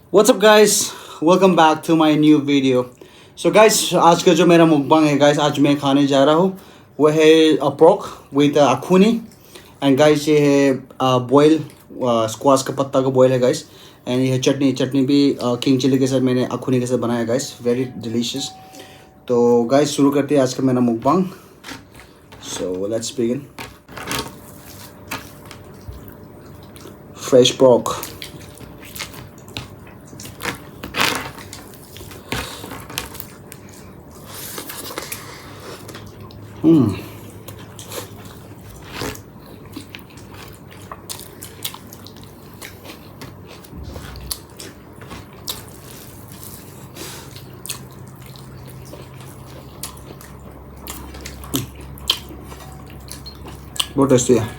What's up guys? Welcome back to my new video. So guys, आज का जो मेरा मुकबांग है guys, आज मैं खाने जा रहा हूँ वो है pork with akhuni and guys ये है boil squash का पत्ता का boil है guys and ये है चटनी चटनी भी king chili के साथ मैंने akhuni के साथ बनाया guys, very delicious. तो guys शुरू करते हैं आज का मेरा मुकबांग. So let's begin. Fresh pork. बहुत टेस्टी है.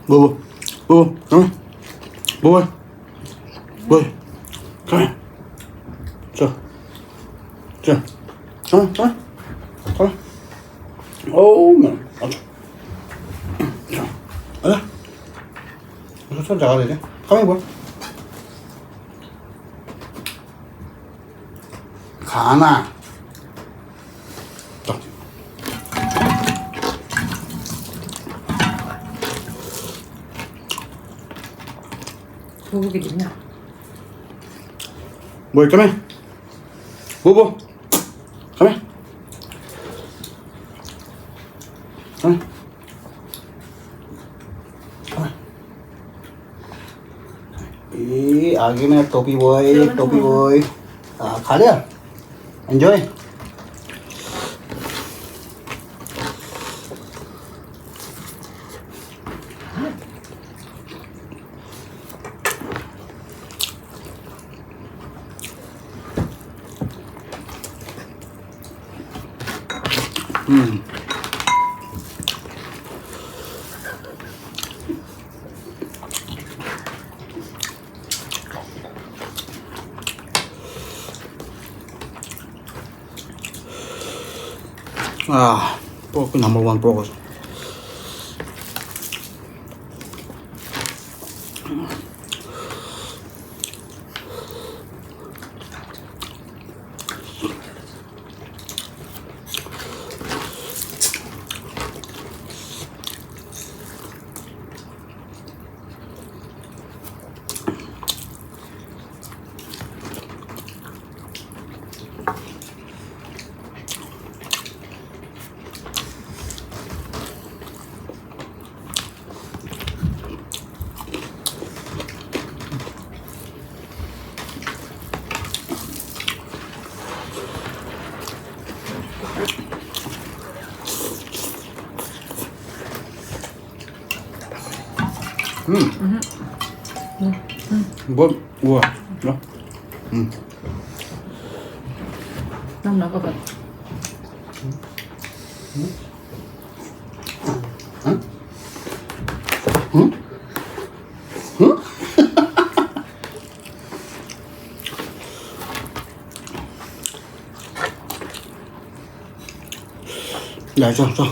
Boo, boo, come here. Boy, boy, come here. So, come on. Oh man. Come here, boy. खाना. Bố cái gì nào? Boy, come here. Boo, come here. Come here. आगे में टोपी boy खा लिया. Enjoy. Pork number one pork. What? What? No. Nông nó có vật. 来这这。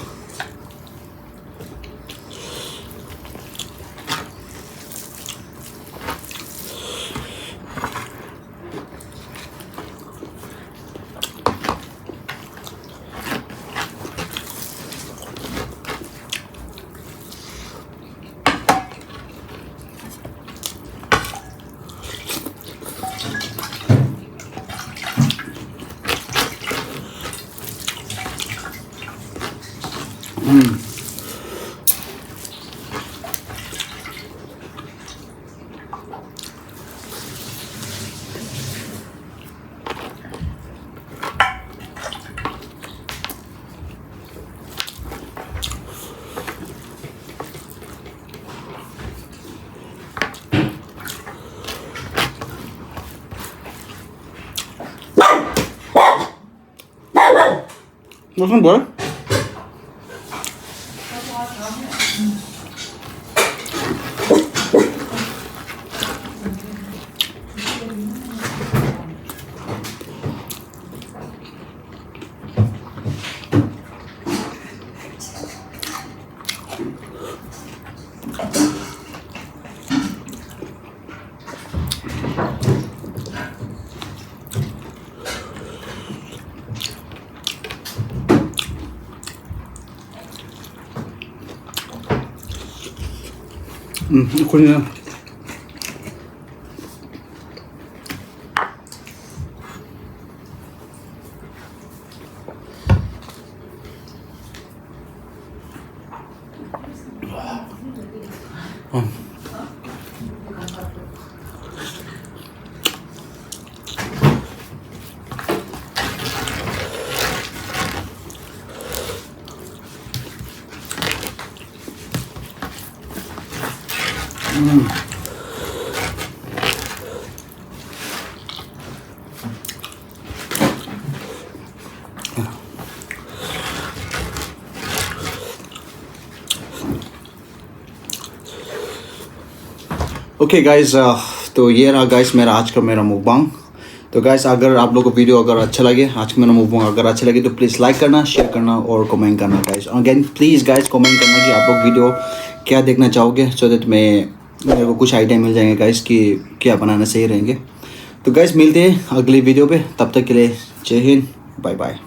무슨 뭘? 그냥 okay guys, तो ये रहा guys मेरा आज का मेरा मुकबांग। तो गाइस अगर आप लोगों को वीडियो अगर अच्छा लगे, आज का मेरा मुकबांग अगर अच्छा लगे तो प्लीज़ लाइक करना, शेयर करना और कमेंट करना guys. Again please guys comment करना कि आप लोग वीडियो क्या देखना चाहोगे, सो दैट मेरे को कुछ आइडिया मिल जाएंगे गाइस कि क्या बनाना सही रहेंगे। तो गाइस मिलते हैं अगली वीडियो पे, तब तक के लिए जय हिंद, बाय बाय।